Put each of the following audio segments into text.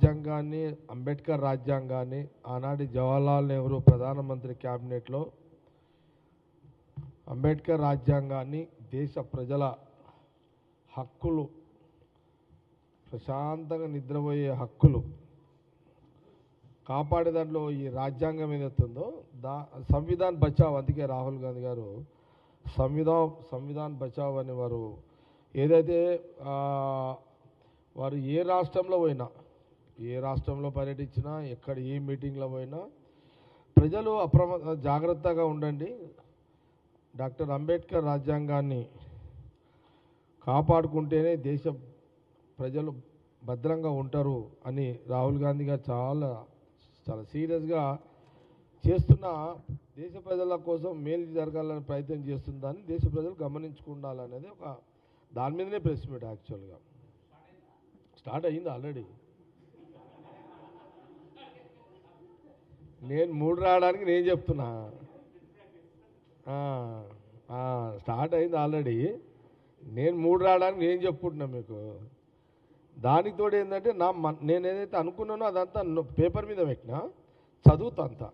రాజ్యాంగాన్ని, అంబేద్కర్ రాజ్యాంగాన్ని ఆనాటి జవహర్లాల్ నెహ్రూ ప్రధానమంత్రి క్యాబినెట్లో అంబేద్కర్ రాజ్యాంగాన్ని దేశ ప్రజల హక్కులు, ప్రశాంతంగా నిద్రపోయే హక్కులు కాపాడే దాంట్లో ఈ రాజ్యాంగం ఏదైతుందో సంవిధాన్ బచావ్, అందుకే రాహుల్ గాంధీ గారు సంవిధాన్ బచావ్ అని వారు ఏదైతే వారు ఏ రాష్ట్రంలో పర్యటించినా, ఎక్కడ ఏ మీటింగ్లో పోయినా ప్రజలు జాగ్రత్తగా ఉండండి, డాక్టర్ అంబేద్కర్ రాజ్యాంగాన్ని కాపాడుకుంటేనే దేశ ప్రజలు భద్రంగా ఉంటారు అని రాహుల్ గాంధీ గారు చాలా సీరియస్గా చేస్తున్న, దేశ ప్రజల కోసం మేలు జరగాలని ప్రయత్నం చేస్తుందని దేశ ప్రజలు గమనించుకుండాలనేది ఒక దాని మీదనే ప్రెస్ మీట్ యాక్చువల్గా స్టార్ట్ అయ్యింది ఆల్రెడీ. నేను 3 రావడానికి నేను చెప్తున్నా, స్టార్ట్ అయింది ఆల్రెడీ. నేను 3 రావడానికి నేను చెప్పుకుంటున్నా మీకు. దానికి తోడు ఏంటంటే నేను ఏదైతే అనుకున్నానో అదంతా పేపర్ మీద పెట్టినా, చదువుతా అంతా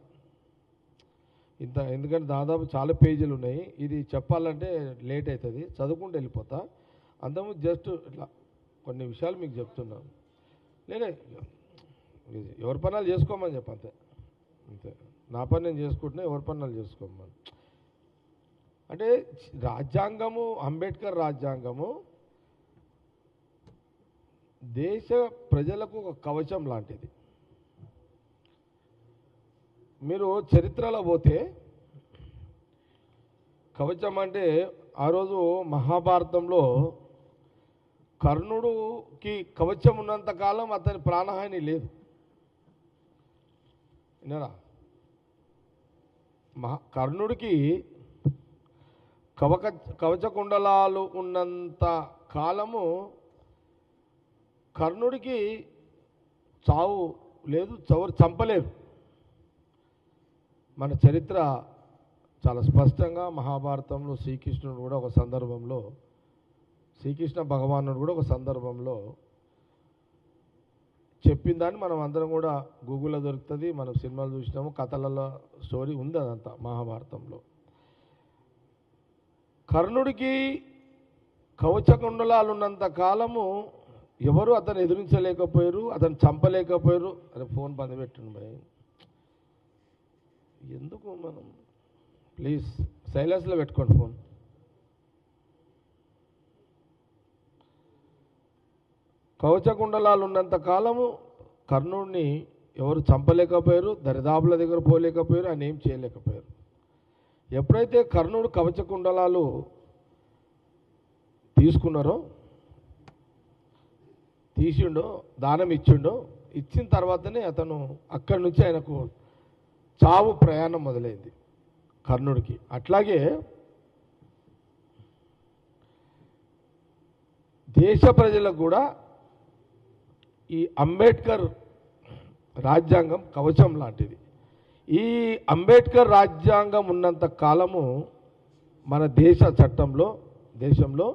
ఇంత, ఎందుకంటే దాదాపు చాలా పేజీలు ఉన్నాయి. ఇది చెప్పాలంటే లేట్ అవుతుంది, చదువుకుంటూ వెళ్ళిపోతా. అంతకుముందు జస్ట్ ఇట్లా కొన్ని విషయాలు మీకు చెప్తున్నాను. నేనే ఎవరి పనులు చేసుకోమని చెప్పంతే, అంతే. నా పని నేను చేసుకుంటున్నా, ఎవరి పనులు చేసుకోమని. అంటే రాజ్యాంగము, అంబేద్కర్ రాజ్యాంగము దేశ ప్రజలకు ఒక కవచం లాంటిది. మీరు చరిత్రలో పోతే కవచం అంటే ఆ రోజు మహాభారతంలో కర్ణుడికి కవచం ఉన్నంతకాలం అతని ప్రాణహాని లేదు. విన్నారా? కర్ణుడికి కవచ కుండలాలు ఉన్నంత కాలము కర్ణుడికి చావు లేదు, ఎవరు చంపలేరు. మన చరిత్ర చాలా స్పష్టంగా మహాభారతంలో శ్రీకృష్ణుడు కూడా ఒక సందర్భంలో, శ్రీకృష్ణ భగవానుడు కూడా ఒక సందర్భంలో చెప్పిందని మనం అందరం కూడా గూగుల్లో దొరుకుతుంది, మనం సినిమాలు చూసినాము, కథలలో స్టోరీ ఉంది, అదంతా మహాభారతంలో. కర్ణుడికి కవచకుండలాలు ఉన్నంత కాలము ఎవరు అతను ఎదిరించలేకపోయారు, అతను చంపలేకపోయారు. అరే ఫోన్ బంద్ పెట్టండి భయ్, ఎందుకు మనం ప్లీజ్ సైలెన్స్లో పెట్టుకోండి ఫోన్. కవచకుండలాలు ఉన్నంత కాలము కర్ణుడిని ఎవరు చంపలేకపోయారు, దరిదాపుల దగ్గర పోలేకపోయారు, ఆయన ఏం చేయలేకపోయారు. ఎప్పుడైతే కర్ణుడు కవచకుండలాలు తీసిండో, దానం ఇచ్చిండో, ఇచ్చిన తర్వాతనే అతను అక్కడి నుంచి ఆయనకు చావు ప్రయాణం మొదలైంది కర్ణుడికి. అట్లాగే దేశ ప్రజలకు కూడా ఈ అంబేద్కర్ రాజ్యాంగం కవచం లాంటిది. ఈ అంబేద్కర్ రాజ్యాంగం ఉన్నంత కాలము మన దేశ చట్టంలో, దేశంలో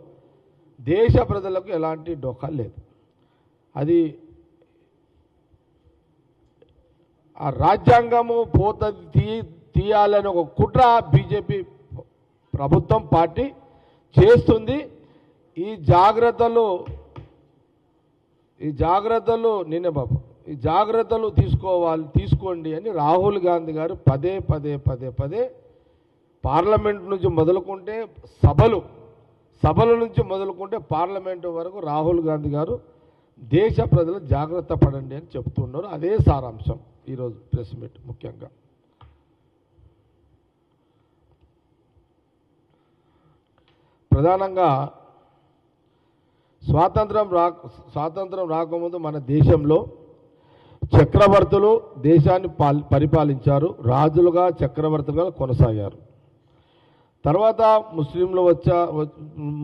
దేశ ప్రజలకు ఎలాంటి డోకా లేదు. అది ఆ రాజ్యాంగము తీయాలని ఒక కుట్ర బీజేపీ ప్రభుత్వం, పార్టీ చేస్తుంది. ఈ జాగ్రత్తలు తీసుకోండి అని రాహుల్ గాంధీ గారు పదే పార్లమెంట్ నుంచి మొదలుకుంటే సభల నుంచి మొదలుకుంటే పార్లమెంటు వరకు రాహుల్ గాంధీ గారు దేశ ప్రజలు జాగ్రత్త పడండి అని చెప్తున్నారు. అదే సారాంశం ఈరోజు ప్రెస్ మీట్. ముఖ్యంగా ప్రధానంగా స్వాతంత్రం రాకముందు మన దేశంలో చక్రవర్తులు దేశాన్ని పరిపాలించారు, రాజులుగా చక్రవర్తులుగా కొనసాగారు. తర్వాత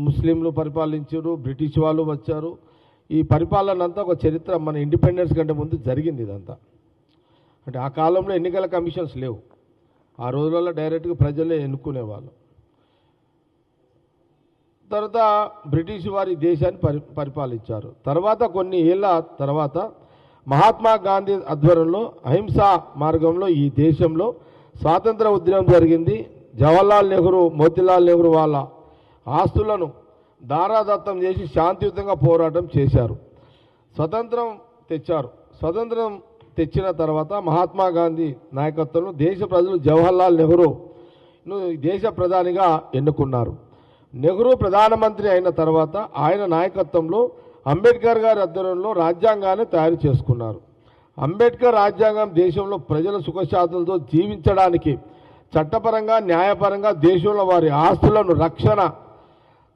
ముస్లింలు పరిపాలించారు, బ్రిటిష్ వాళ్ళు వచ్చారు. ఈ పరిపాలన అంతా ఒక చరిత్ర మన ఇండిపెండెన్స్ కంటే ముందు జరిగింది ఇదంతా. అంటే ఆ కాలంలో ఎన్నికల కమిషన్స్ లేవు, ఆ రోజులలో డైరెక్ట్గా ప్రజలే ఎన్నుకునేవాళ్ళు. తర్వాత బ్రిటిష్ వారి దేశాన్ని పరిపాలించారు. తర్వాత కొన్ని ఏళ్ళ తర్వాత మహాత్మా గాంధీ ఆధ్వర్యంలో అహింసా మార్గంలో ఈ దేశంలో స్వాతంత్ర ఉద్యమం జరిగింది. జవహర్లాల్ నెహ్రూ, మోతీలాల్ నెహ్రూ వాళ్ళ ఆస్తులను దారాదత్తం చేసి శాంతియుతంగా పోరాటం చేశారు. స్వతంత్రం తెచ్చారు. స్వతంత్రం తెచ్చిన తర్వాత మహాత్మా గాంధీ నాయకత్వంలో దేశ ప్రజలు జవహర్లాల్ నెహ్రూను దేశ ప్రధానిగా ఎన్నుకున్నారు. నెహ్రూ ప్రధానమంత్రి అయిన తర్వాత ఆయన నాయకత్వంలో అంబేద్కర్ గారి ఆధ్వర్యంలో రాజ్యాంగాన్ని తయారు చేసుకున్నారు. అంబేద్కర్ రాజ్యాంగం దేశంలో ప్రజల సుఖశాంతులతో జీవించడానికి చట్టపరంగా, న్యాయపరంగా దేశంలో వారి ఆస్తులను రక్షణ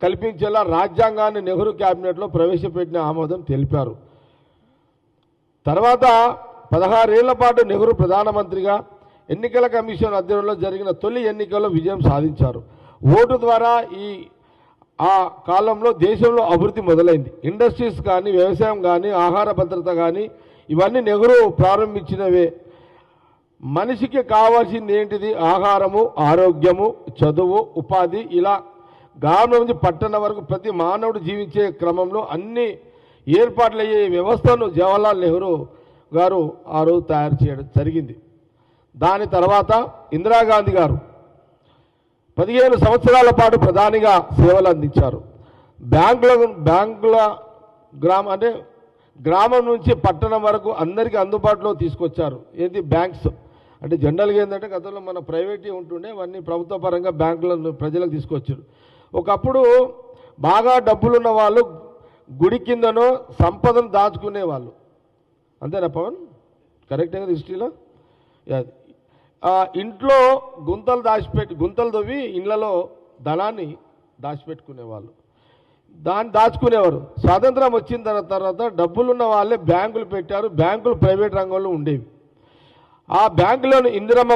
కల్పించేలా రాజ్యాంగాన్ని నెహ్రూ క్యాబినెట్లో ప్రవేశపెట్టిన ఆమోదం తెలిపారు. తర్వాత 16 ఏళ్ల పాటు నెహ్రూ ప్రధానమంత్రిగా ఎన్నికల కమిషన్ ఆధ్వర్యంలో జరిగిన తొలి ఎన్నికల్లో విజయం సాధించారు. ఓటు ద్వారా ఆ కాలంలో దేశంలో అభివృద్ధి మొదలైంది. ఇండస్ట్రీస్ కానీ, వ్యవసాయం కానీ, ఆహార భద్రత కానీ ఇవన్నీ నెహ్రూ ప్రారంభించినవే. మనిషికి కావాల్సింది ఏంటిది? ఆహారము, ఆరోగ్యము, చదువు, ఉపాధి. ఇలా గ్రామం నుంచి పట్టణం వరకు ప్రతి మానవుడు జీవించే క్రమంలో అన్ని ఏర్పాట్లయ్యే వ్యవస్థను జవహర్లాల్ నెహ్రూ గారు ఆ రోజు తయారు చేయడం జరిగింది. దాని తర్వాత ఇందిరాగాంధీ గారు 15 సంవత్సరాల పాటు ప్రధానిగా సేవలు అందించారు. బ్యాంకుల గ్రామం నుంచి పట్టణం వరకు అందరికీ అందుబాటులో తీసుకొచ్చారు. ఏంటి? బ్యాంక్స్ అంటే జనరల్గా ఏంటంటే గతంలో మన ప్రైవేటీ ఉంటుండే, అవన్నీ ప్రభుత్వ పరంగా బ్యాంకులను ప్రజలకు తీసుకొచ్చారు. ఒకప్పుడు బాగా డబ్బులున్న వాళ్ళు గుడి కిందనో సంపదను దాచుకునేవాళ్ళు. అంతేనా పవన్? కరెక్టే కదా హిస్టరీలో? ఇంట్లో గుంతలు తవ్వి ఇళ్లలో ధనాన్ని దాచిపెట్టుకునేవాళ్ళు, దాన్ని దాచుకునేవారు. స్వాతంత్రం వచ్చిన తర్వాత డబ్బులున్న వాళ్ళే బ్యాంకులు పెట్టారు. బ్యాంకులు ప్రైవేట్ రంగంలో ఉండేవి. ఆ బ్యాంకులను ఇందిరమ్మ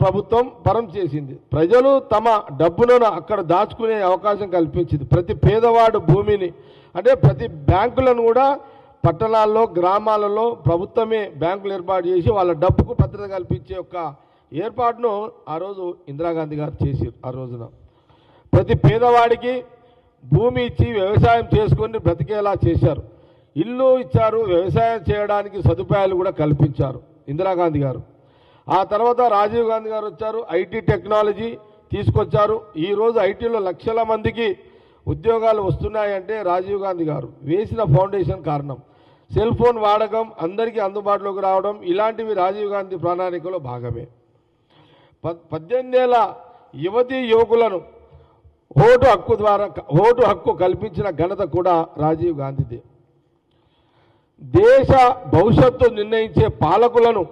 ప్రభుత్వం పరం చేసింది. ప్రజలు తమ డబ్బులను అక్కడ దాచుకునే అవకాశం కల్పించింది. ప్రతి పేదవాడు భూమిని అంటే ప్రతి బ్యాంకులను కూడా పట్టణాల్లో, గ్రామాలలో ప్రభుత్వమే బ్యాంకులు ఏర్పాటు చేసి వాళ్ళ డబ్బుకు భద్రత కల్పించే ఒక ఏర్పాటును ఆ రోజు ఇందిరాగాంధీ గారు చేశారు. ఆ రోజున ప్రతి పేదవాడికి భూమి ఇచ్చి వ్యవసాయం చేసుకొని బ్రతికేలా చేశారు. ఇల్లు ఇచ్చారు. వ్యవసాయం చేయడానికి సదుపాయాలు కూడా కల్పించారు ఇందిరాగాంధీ గారు. ఆ తర్వాత రాజీవ్ గాంధీ గారు వచ్చారు. ఐటీ టెక్నాలజీ తీసుకొచ్చారు. ఈరోజు ఐటీలో లక్షల మందికి ఉద్యోగాలు వస్తున్నాయంటే రాజీవ్ గాంధీ గారు వేసిన ఫౌండేషన్ కారణం. సెల్ ఫోన్ వాడకం అందరికీ అందుబాటులోకి రావడం ఇలాంటివి రాజీవ్ గాంధీ ప్రణాళికలో భాగమే. 18 ఏళ్ల యువతీ యువకులను ఓటు హక్కు కల్పించిన ఘనత కూడా రాజీవ్ గాంధీదే. దేశ భవిష్యత్తు నిర్ణయించే పాలకులను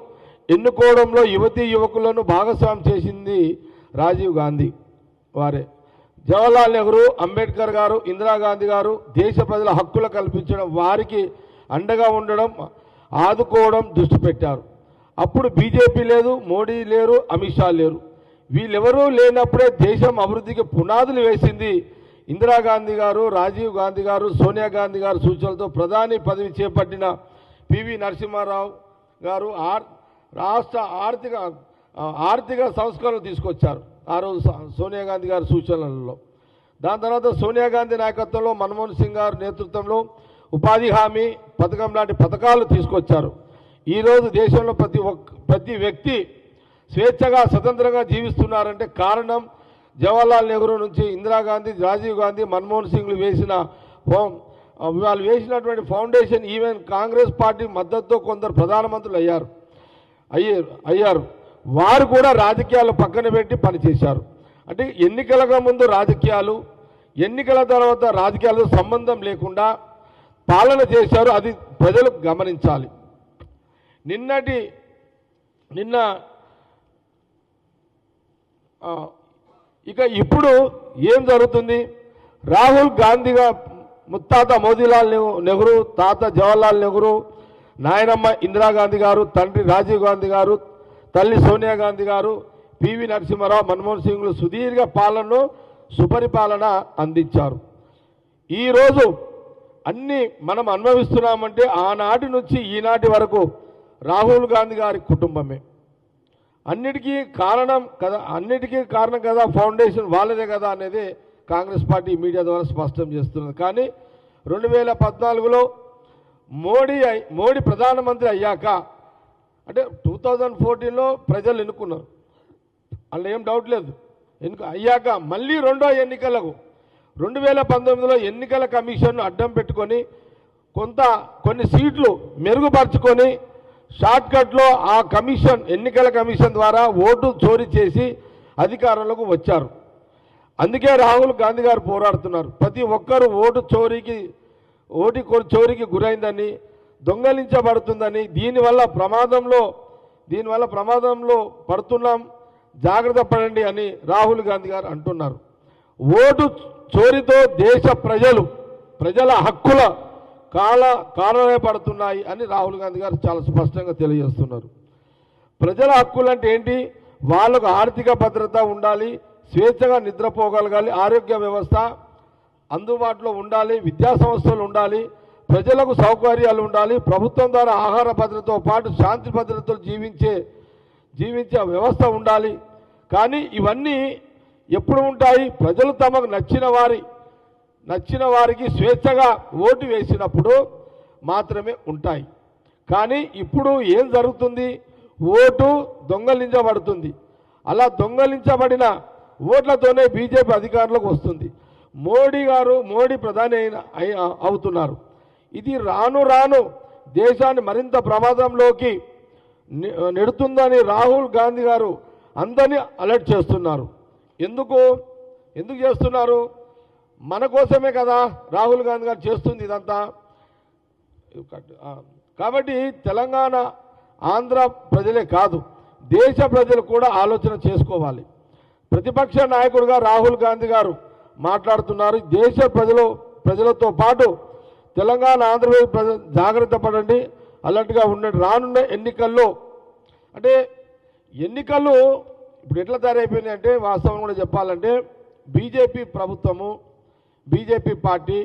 ఎన్నుకోవడంలో యువతీ యువకులను భాగస్వామ్యం చేసింది రాజీవ్ గాంధీ వారే. జవహర్లాల్ నెహ్రూ, అంబేద్కర్ గారు, ఇందిరాగాంధీ గారు దేశ ప్రజల హక్కులు కల్పించడం, వారికి అండగా ఉండడం, ఆదుకోవడం దృష్టి పెట్టారు. అప్పుడు బీజేపీ లేదు, మోడీ లేరు, అమిత్ షా లేరు. వీళ్ళెవరూ లేనప్పుడే దేశం అభివృద్ధికి పునాదులు వేసింది ఇందిరాగాంధీ గారు, రాజీవ్ గాంధీ గారు, సోనియా గాంధీ గారు సూచనలతో ప్రధాని పదవి చేపట్టిన పివి నరసింహారావు గారు రాష్ట్ర ఆర్థిక సంస్కరణలు తీసుకొచ్చారు ఆ రోజు సోనియా గాంధీ గారి సూచనలలో. దాని తర్వాత సోనియా గాంధీ నాయకత్వంలో మన్మోహన్ సింగ్ గారి నేతృత్వంలో ఉపాధి హామీ పథకం లాంటి పథకాలు తీసుకొచ్చారు. ఈరోజు దేశంలో ప్రతి వ్యక్తి స్వేచ్ఛగా స్వతంత్రంగా జీవిస్తున్నారంటే కారణం జవహర్లాల్ నెహ్రూ నుంచి ఇందిరాగాంధీ, రాజీవ్ గాంధీ, మన్మోహన్ సింగ్లు వాళ్ళు వేసినటువంటి ఫౌండేషన్. ఈవెన్ కాంగ్రెస్ పార్టీ మద్దతుతో కొందరు ప్రధానమంత్రులు అయ్యారు. వారు కూడా రాజకీయాలు పక్కన పెట్టి పనిచేశారు. అంటే ఎన్నికలకు ముందు రాజకీయాలు, ఎన్నికల తర్వాత రాజకీయాలతో సంబంధం లేకుండా పాలన చేశారు. అది ప్రజలు గమనించాలి. ఇప్పుడు ఏం జరుగుతుంది? రాహుల్ గాంధీగా ముత్తాత మోతీలాల్ నెహ్రూ, తాత జవహర్లాల్ నెహ్రూ, నాయనమ్మ ఇందిరాగాంధీ గారు, తండ్రి రాజీవ్ గాంధీ గారు, తల్లి సోనియా గాంధీ గారు, పివి నరసింహారావు, మన్మోహన్ సింగ్లు సుదీర్ఘ పాలనను, సుపరిపాలన అందించారు. ఈరోజు అన్నీ మనం అనుభవిస్తున్నామంటే ఆనాటి నుంచి ఈనాటి వరకు రాహుల్ గాంధీ గారి కుటుంబమే. అన్నిటికీ కారణం కదా, ఫౌండేషన్ వాళ్ళదే కదా అనేది కాంగ్రెస్ పార్టీ మీడియా ద్వారా స్పష్టం చేస్తున్నది. కానీ 2014లో మోడీ ప్రధానమంత్రి అయ్యాక అంటే 2014లో ప్రజలు ఎన్నుకున్నారు, అందులో ఏం డౌట్ లేదు. అయ్యాక మళ్ళీ రెండో ఎన్నికలకు 2019లో ఎన్నికల కమిషన్ను అడ్డం పెట్టుకొని కొన్ని సీట్లు మెరుగుపరుచుకొని షార్ట్కట్లో ఆ ఎన్నికల కమిషన్ ద్వారా ఓటు చోరీ చేసి అధికారంలోకి వచ్చారు. అందుకే రాహుల్ గాంధీ గారు పోరాడుతున్నారు. ప్రతి ఒక్కరూ ఓటు చోరీకి గురైందని, దొంగలించబడుతుందని, దీనివల్ల ప్రమాదంలో పడుతున్నాం, జాగ్రత్త పడండి అని రాహుల్ గాంధీ గారు అంటున్నారు. ఓటు చోరీతో దేశ ప్రజల హక్కుల కారణపడుతున్నాయి అని రాహుల్ గాంధీ గారు చాలా స్పష్టంగా తెలియజేస్తున్నారు. ప్రజల హక్కులు అంటే ఏంటి? వాళ్ళకు ఆర్థిక భద్రత ఉండాలి, స్వేచ్ఛగా నిద్రపోగలగాలి, ఆరోగ్య వ్యవస్థ అందుబాటులో ఉండాలి, విద్యా సంస్థలు ఉండాలి, ప్రజలకు సౌకర్యాలు ఉండాలి, ప్రభుత్వం ద్వారా ఆహార భద్రతతో పాటు శాంతి భద్రతలు జీవించే వ్యవస్థ ఉండాలి. కానీ ఇవన్నీ ఎప్పుడు ఉంటాయి? ప్రజలు తమకు నచ్చిన వారికి స్వేచ్ఛగా ఓటు వేసినప్పుడు మాత్రమే ఉంటాయి. కానీ ఇప్పుడు ఏం జరుగుతుంది? ఓటు దొంగలించబడుతుంది. అలా దొంగలించబడిన ఓట్లతోనే బీజేపీ అధికారంలోకి వస్తుంది. మోడీ ప్రధాని అవుతున్నారు. ఇది రాను దేశాన్ని మరింత ప్రమాదంలోకి నెడుతుందని రాహుల్ గాంధీ గారు అందరినీ అలర్ట్ చేస్తున్నారు. ఎందుకు చేస్తున్నారు? మన కోసమే కదా రాహుల్ గాంధీ గారు చేస్తుంది ఇదంతా. కాబట్టి తెలంగాణ, ఆంధ్ర ప్రజలే కాదు, దేశ ప్రజలు కూడా ఆలోచన చేసుకోవాలి. ప్రతిపక్ష నాయకుడిగా రాహుల్ గాంధీ గారు మాట్లాడుతున్నారు. దేశ ప్రజలతో పాటు తెలంగాణ, ఆంధ్రప్రదేశ్ ప్రజలు జాగ్రత్త పడండి, అలర్ట్గా ఉండండి. రానున్న ఎన్నికల్లో ఎన్నికలు ఇప్పుడు ఎట్లా తయారైపోయినాయి అంటే, వాస్తవం కూడా చెప్పాలంటే బీజేపీ పార్టీ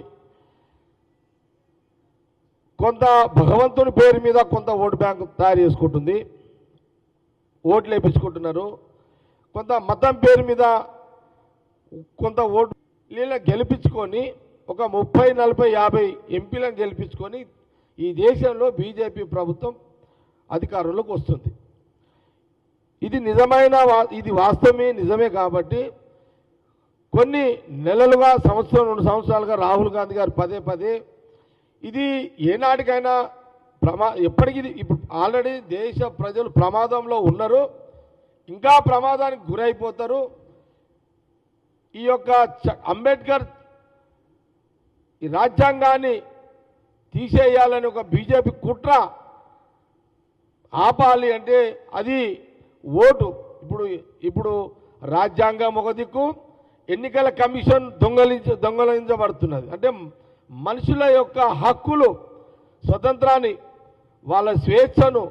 కొంత భగవంతుని పేరు మీద కొంత ఓటు బ్యాంకు తయారు చేసుకుంటుంది, ఓట్లు వేయించుకుంటున్నారు. కొంత మతం పేరు మీద కొంత ఓటు గెలిపించుకొని ఒక 30, 40, 50 ఎంపీలను గెలిపించుకొని ఈ దేశంలో బీజేపీ ప్రభుత్వం అధికారంలోకి వస్తుంది. ఇది వాస్తవమే, నిజమే. కాబట్టి కొన్ని నెలలుగా, 2 సంవత్సరాలుగా రాహుల్ గాంధీ గారు పదే ఇది ఏనాటికైనా ఎప్పటికీ ఇప్పుడు ఆల్రెడీ దేశ ప్రజలు ప్రమాదంలో ఉన్నారు, ఇంకా ప్రమాదానికి గురైపోతారు. ఈ యొక్క అంబేద్కర్ ఈ రాజ్యాంగాన్ని తీసేయాలని ఒక బీజేపీ కుట్ర ఆపాలి అంటే అది ఓటు. ఇప్పుడు రాజ్యాంగం ఒక దిక్కు, ఎన్నికల కమిషన్ దొంగలించబడుతున్నది. అంటే మనుషుల యొక్క హక్కులు, స్వతంత్రాన్ని, వాళ్ళ స్వేచ్ఛను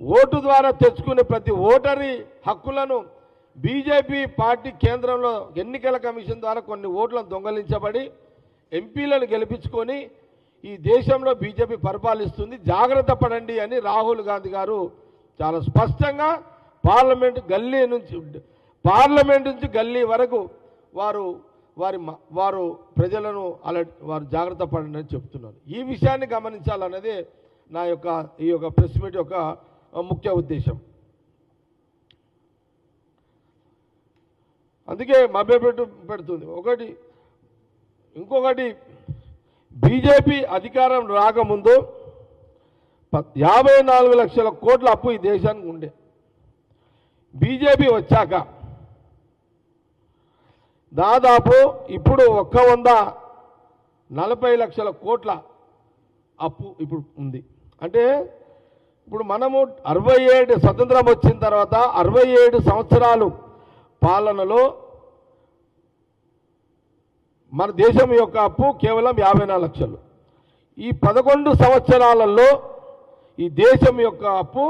ఓటు ద్వారా తెచ్చుకునే ప్రతి ఓటరి హక్కులను బీజేపీ పార్టీ కేంద్రంలో ఎన్నికల కమిషన్ ద్వారా కొన్ని ఓట్లను దొంగలించబడి ఎంపీలను గెలిపించుకొని ఈ దేశంలో బీజేపీ పరిపాలిస్తుంది, జాగ్రత్త పడండి అని రాహుల్ గాంధీ గారు చాలా స్పష్టంగా పార్లమెంట్ నుంచి గల్లీ వరకు వారు ప్రజలను వారు జాగ్రత్త పడండి అని చెప్తున్నారు. ఈ విషయాన్ని గమనించాలన్నదే ఈ యొక్క ప్రెస్ మీట్ యొక్క ముఖ్య ఉద్దేశం. అందుకే పెడుతుంది. ఇంకొకటి బీజేపీ అధికారం రాకముందు 54 లక్షల కోట్ల అప్పు ఈ దేశానికి ఉండే. బీజేపీ వచ్చాక దాదాపు ఇప్పుడు 140 లక్షల కోట్ల అప్పు ఇప్పుడు ఉంది. అంటే ఇప్పుడు మనము 67 స్వతంత్రం వచ్చిన తర్వాత 67 సంవత్సరాలు పాలనలో మన దేశం యొక్క అప్పు కేవలం 54 లక్షలు. ఈ 11 సంవత్సరాలలో ఈ దేశం యొక్క అప్పు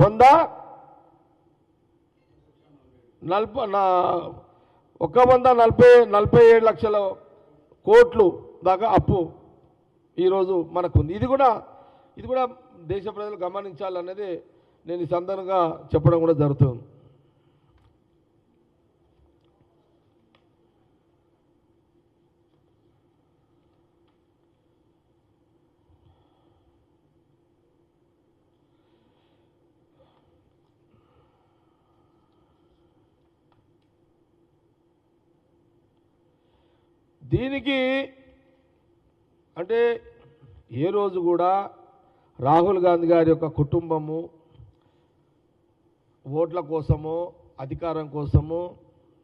147 లక్షల కోట్లు దాకా అప్పు ఈరోజు మనకుంది. ఇది కూడా దేశ ప్రజలు గమనించాలనేది నేను ఈ సందర్భంగా చెప్పడం కూడా జరుగుతుంది. దీనికి అంటే ఏ రోజు కూడా రాహుల్ గాంధీ గారి యొక్క కుటుంబము ఓట్ల కోసమో అధికారం కోసమో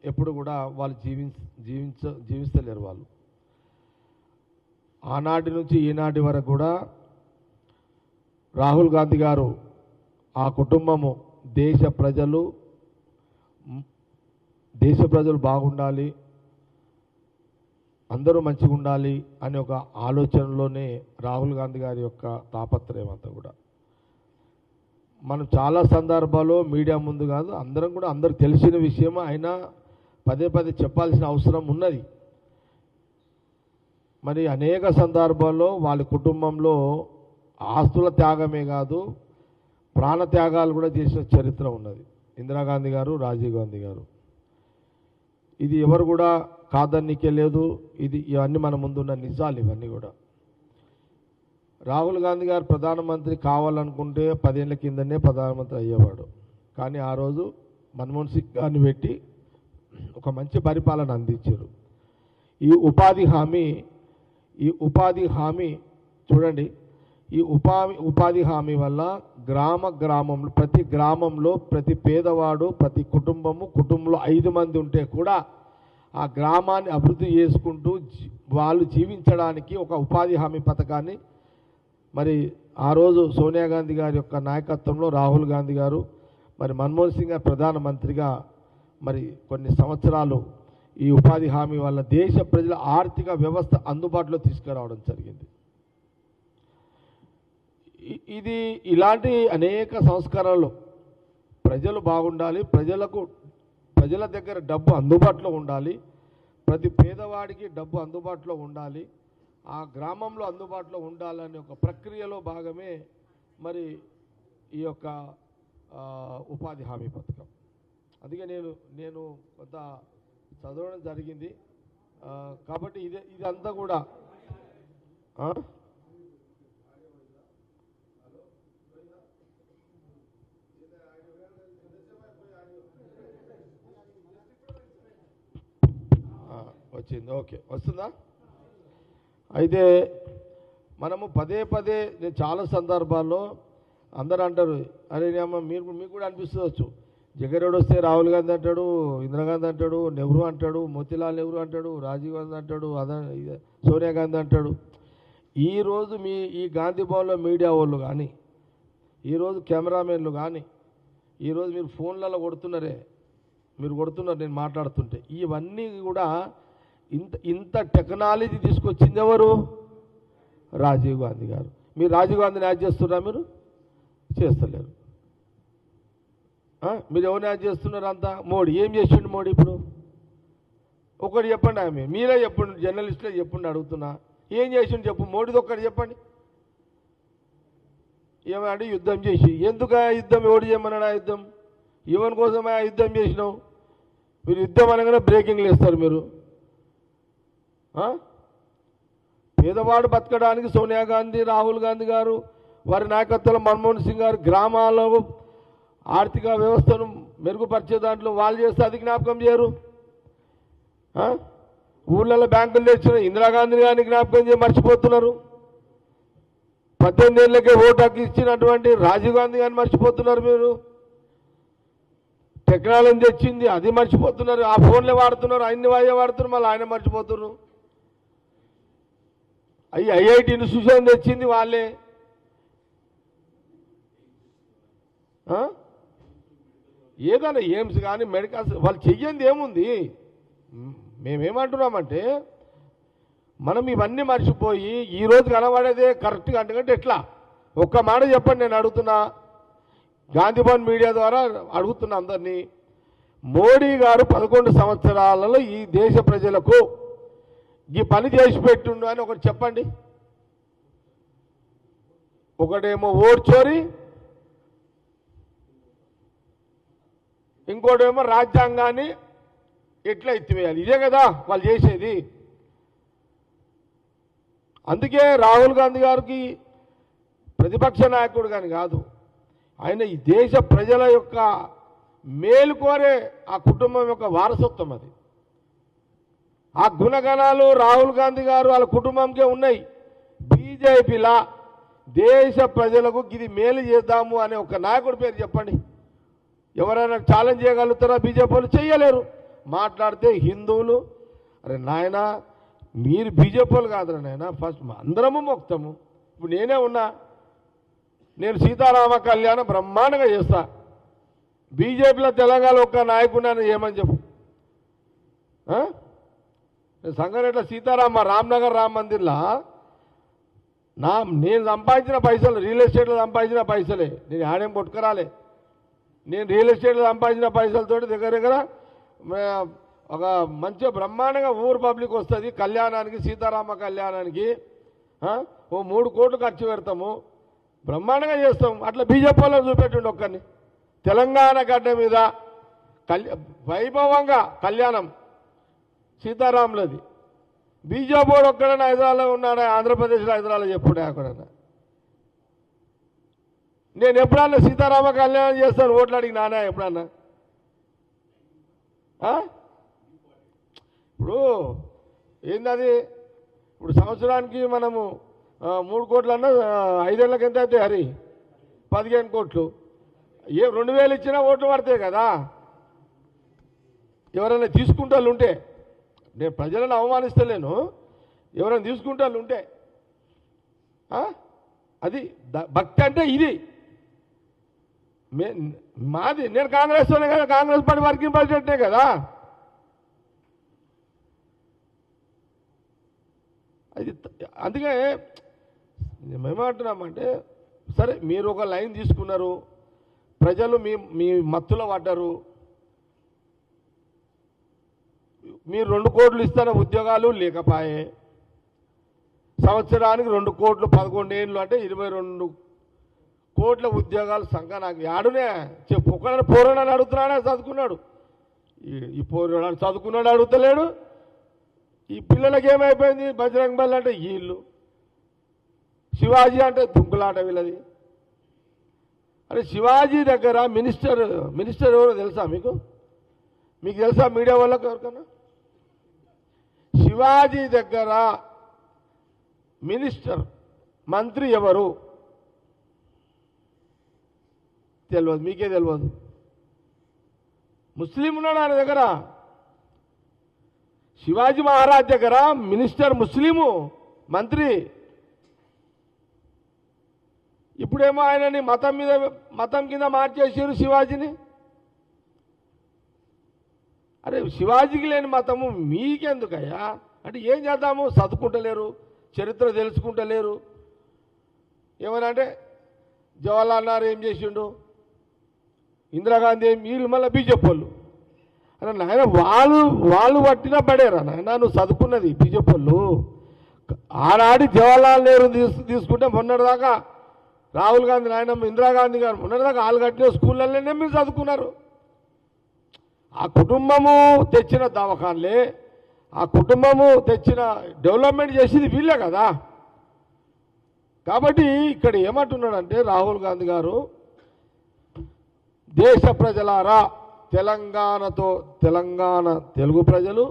ఎప్పుడు కూడా వాళ్ళు జీవిస్తలేరు. వాళ్ళు ఆనాటి నుంచి ఈనాటి వరకు కూడా రాహుల్ గాంధీ గారు ఆ కుటుంబము దేశ ప్రజలు బాగుండాలి, అందరూ మంచిగా ఉండాలి అనే ఒక ఆలోచనలోనే రాహుల్ గాంధీ గారి యొక్క తాపత్రయం అంతా కూడా. మనం చాలా సందర్భాల్లో మీడియా ముందు కాదు, అందరం కూడా అందరికి తెలిసిన విషయం, అయినా పదే పదే చెప్పాల్సిన అవసరం ఉన్నది. మరి అనేక సందర్భాల్లో వాళ్ళ కుటుంబంలో ఆస్తుల త్యాగమే కాదు, ప్రాణ త్యాగాలు కూడా చేసిన చరిత్ర ఉన్నది. ఇందిరాగాంధీ గారు, రాజీవ్ గాంధీ గారు, ఇది ఎవరు కూడా కాదనికే లేదు. ఇవన్నీ మన ముందున్న నిజాలు. ఇవన్నీ కూడా రాహుల్ గాంధీ గారు ప్రధానమంత్రి కావాలనుకుంటే 10 ఏళ్ల కిందనే ప్రధానమంత్రి అయ్యేవాడు. కానీ ఆ రోజు మన్మోహన్ సింగ్ గారిని పెట్టి ఒక మంచి పరిపాలన అందించారు. ఈ ఉపాధి హామీ చూడండి, ఈ ఉపాధి హామీ వల్ల గ్రామంలో ప్రతి గ్రామంలో ప్రతి పేదవాడు, ప్రతి కుటుంబంలో 5 మంది ఉంటే కూడా ఆ గ్రామాన్ని అభివృద్ధి చేసుకుంటూ వాళ్ళు జీవించడానికి ఒక ఉపాధి హామీ పథకాన్ని మరి ఆ రోజు సోనియా గాంధీ గారి యొక్క నాయకత్వంలో రాహుల్ గాంధీ గారు మరి మన్మోహన్ సింగ్ గారు ప్రధానమంత్రిగా మరి కొన్ని సంవత్సరాలు ఈ ఉపాధి హామీ వల్ల దేశ ప్రజల ఆర్థిక వ్యవస్థ అందుబాటులో తీసుకురావడం జరిగింది. ఇది ఇలాంటి అనేక సంస్కరణలు ప్రజలు బాగుండాలి, ప్రజల దగ్గర డబ్బు అందుబాటులో ఉండాలి, ప్రతి పేదవాడికి డబ్బు అందుబాటులో ఉండాలి, ఆ గ్రామంలో అందుబాటులో ఉండాలనే ఒక ప్రక్రియలో భాగమే మరి ఈ యొక్క ఉపాధి హామీ పథకం. అందుకే నేను కొంత చదవడం జరిగింది. కాబట్టి ఇదంతా కూడా వచ్చింది. ఓకే, వస్తుందా? అయితే మనము పదే నేను చాలా సందర్భాల్లో అందరూ అంటారు, అరే అమ్మ మీకు కూడా అనిపిస్తుంది, జగన్రెడ్డి వస్తే రాహుల్ గాంధీ అంటాడు, ఇందిరాగాంధీ అంటాడు, నెహ్రూ అంటాడు, మోతీలాల్ నెహ్రూ అంటాడు, రాజీవ్ గాంధీ అంటాడు, సోనియా గాంధీ అంటాడు. ఈరోజు ఈ గాంధీ భవన్లో మీడియా వాళ్ళు కానీ, ఈరోజు కెమెరామెన్లు కానీ, ఈరోజు మీరు ఫోన్లలో మీరు కొడుతున్నారు నేను మాట్లాడుతుంటే, ఇవన్నీ కూడా ఇంత టెక్నాలజీ తీసుకొచ్చింది ఎవరు? రాజీవ్ గాంధీ గారు. మీరు రాజీవ్ గాంధీని యాడ్ చేస్తున్నారా? మీరు చేస్తలేరు. మీరు ఎవరిని యాడ్ చేస్తున్నారు? అంతా మోడీ. ఏం చేసిండు మోడీ? ఇప్పుడు ఒకటి చెప్పండి, మీరే చెప్పండి, జర్నలిస్టులే చెప్పండి, అడుగుతున్నా. ఏం చేసిండు చెప్పు, మోడీది ఒక్కటి చెప్పండి. ఏమంటే యుద్ధం చేసి, ఎందుకు యుద్ధం? ఎవడు చేయమన్నాడు ఆ యుద్ధం? ఎవరి కోసమే ఆ యుద్ధం చేసినావు? మీరు యుద్ధం అనగానే బ్రేకింగ్లు వేస్తారు మీరు. పేదవాడు బతకడానికి సోనియా గాంధీ, రాహుల్ గాంధీ గారు వారి నాయకత్వంలో మన్మోహన్ సింగ్ గారు గ్రామాల్లో ఆర్థిక వ్యవస్థను మెరుగుపరిచే దాంట్లో వాళ్ళు చేస్తే అది జ్ఞాపకం చేయరు. ఊళ్ళలో బ్యాంకులు తెచ్చిన ఇందిరాగాంధీ గారిని జ్ఞాపకం చేసి మర్చిపోతున్నారు. 18 ఏళ్ళకే ఓటు హక్కు ఇచ్చినటువంటి రాజీవ్ గాంధీ గారిని మర్చిపోతున్నారు మీరు. టెక్నాలజీ తెచ్చింది అది మర్చిపోతున్నారు. ఆ ఫోన్లే వాడుతున్నారు, అన్ని వాడుతున్నారు, మళ్ళీ ఆయన మర్చిపోతున్నారు. ఐఐటి ఇన్స్టిట్యూషన్ తెచ్చింది వాళ్ళే. ఏదైనా ఎయిమ్స్ కానీ మెడికల్స్ వాళ్ళు చెయ్యంది ఏముంది? మేమేమంటున్నామంటే మనం ఇవన్నీ మర్చిపోయి ఈరోజు కనబడేదే కరెక్ట్గా అంటే ఎట్లా? ఒక్క మాట చెప్పండి, నేను అడుగుతున్నా, గాంధీ భవన్ మీడియా ద్వారా అడుగుతున్నా అందరినీ. మోడీ గారు 11 సంవత్సరాలలో ఈ దేశ ప్రజలకు ఈ పని చేసి పెట్టుండు అని ఒకటి చెప్పండి. ఒకటేమో ఓట్ చోరీ, ఇంకోటేమో రాజ్యాంగాన్ని ఎట్లా ఎత్తివేయాలి. ఇదే కదా వాళ్ళు చేసేది. అందుకే రాహుల్ గాంధీ గారికి ప్రతిపక్ష నాయకుడు కానీ కాదు, ఆయన ఈ దేశ ప్రజల యొక్క మేలు కోరే ఆ కుటుంబం యొక్క వారసత్వం అది. ఆ గుణగణాలు రాహుల్ గాంధీ గారు వాళ్ళ కుటుంబంకే ఉన్నాయి. బీజేపీలా దేశ ప్రజలకు ఇది మేలు చేద్దాము అనే ఒక నాయకుడి పేరు చెప్పండి. ఎవరైనా ఛాలెంజ్ చేయగలుగుతారా? బీజేపీ వాళ్ళు చేయలేరు. మాట్లాడితే హిందువులు, అరే నాయన మీరు బీజేపీ వాళ్ళు కాదురా నాయన, ఫస్ట్ అందరము మొక్తాము. ఇప్పుడు నేనే ఉన్నా, నేను సీతారామ కళ్యాణం బ్రహ్మాండంగా చేస్తా. బీజేపీలో తెలంగాణ ఒక్క నాయకుడిని ఏమని చెప్పు. సంగారెడ్డిలో సీతారామ రామ్నగర్ రామ్ మందిర్లో నేను సంపాదించిన పైసలు, రియల్ ఎస్టేట్లో సంపాదించిన పైసలే, నేను ఆడేం కొట్టుకురాలే. నేను రియల్ ఎస్టేట్లో సంపాదించిన పైసలతోటి దగ్గర దగ్గర ఒక మంచిగా బ్రహ్మాండంగా ఊరు పబ్లిక్ వస్తుంది కళ్యాణానికి, సీతారామ కళ్యాణానికి ఓ 3 కోట్లు ఖర్చు పెడతాము, బ్రహ్మాండంగా చేస్తాం. అట్లా బీజేపీ వాళ్ళు చూపెట్టుండి ఒక్కరిని. తెలంగాణ గడ్డ మీద వైభవంగా కళ్యాణం సీతారాములది. బీజేపీ వాడు ఒక్కడైనా హైదరాబాద్లో ఉన్నాడా? ఆంధ్రప్రదేశ్లో హైదరాబాద్లో చెప్పుడే అక్కడన్నా. నేను ఎప్పుడన్నా సీతారామ కళ్యాణం చేస్తాను ఓట్లు అడిగి నానా ఎప్పుడన్నా? ఇప్పుడు ఏందది? ఇప్పుడు సంవత్సరానికి మనము 3 కోట్లన్నా 5 ఏళ్ళకి ఎంత అవుతాయి హరి? 15 కోట్లు. 2000 ఇచ్చినా ఓట్లు పడతాయి కదా. ఎవరైనా తీసుకుంటే వాళ్ళు ఉంటే, నేను ప్రజలను అవమానిస్తలేను, ఎవరైనా తీసుకుంటే వాళ్ళు ఉంటే అది భక్తి అంటే ఇది. మాది, నేను కాంగ్రెస్తోనే కదా, కాంగ్రెస్ పార్టీ వర్కింగ్ ప్రెసిడెంటే కదా. అది అందుకే మేమేమంటున్నామంటే, సరే మీరు ఒక లైన్ తీసుకున్నారు, ప్రజలు మీ మత్తులో పడ్డారు, మీరు 2 కోట్లు ఇస్తాన ఉద్యోగాలు లేకపాయే, సంవత్సరానికి 2 కోట్లు 11 ఏళ్ళు అంటే 22 కోట్ల ఉద్యోగాలు సంఖ్య నాకు యాడునే చెప్పు. ఒకళ్ళని పోరాడని అడుగుతున్నాడే చదువుకున్నాడు, ఈ పోరాడు చదువుకున్నాడు అడుగుతలేడు. ఈ పిల్లలకి ఏమైపోయింది? బజరంగ్ బలి అంటే వీళ్ళు, శివాజీ అంటే దుంకులాట వీళ్ళది. అరే శివాజీ దగ్గర మినిస్టర్ ఎవరో తెలుసా మీకు? మీకు తెలుసా మీడియా వాళ్ళకి ఎవరికన్నా? శివాజీ దగ్గర మినిస్టర్ మంత్రి ఎవరు తెలియదు, మీకే తెలియదు. ముస్లిం ఉన్నాడు ఆయన దగ్గర. శివాజీ మహారాజ్ దగ్గర మినిస్టర్ ముస్లిము మంత్రి. ఇప్పుడేమో ఆయనని మతం కింద మార్చేసారు శివాజీని. అరే శివాజీకి లేని మతము మీకెందుకయ్యా? అంటే ఏం చేద్దాము? చదువుకుంటలేరు, చరిత్ర తెలుసుకుంటలేరు. ఏమన్నా అంటే జవహర్లాల్ నెహ్రూ ఏం చేసిండు, ఇందిరాగాంధీ ఏం, వీళ్ళు మళ్ళీ బీజేపీ వాళ్ళు. అరే నాయన వాళ్ళు పట్టినా పడేరా నాయన, నువ్వు చదువుకున్నది బీజేపీ వాళ్ళు. ఆనాడి జవహర్లాల్ నెహ్రూ తీసుకుంటే మొన్నటిదాకా రాహుల్ గాంధీ నాయనమ్మ ఇందిరాగాంధీ గారు మొన్నటిదాకా వాళ్ళు కట్టిన స్కూళ్ళల్లోనే మీరు చదువుకున్నారు. ఆ కుటుంబము తెచ్చిన దవాఖాన్లే, ఆ కుటుంబము తెచ్చిన డెవలప్మెంట్ చేసేది వీళ్ళే కదా. కాబట్టి ఇక్కడ ఏమంటున్నాడంటే రాహుల్ గాంధీ గారు, దేశ ప్రజలారా, తెలంగాణ తెలుగు ప్రజలు,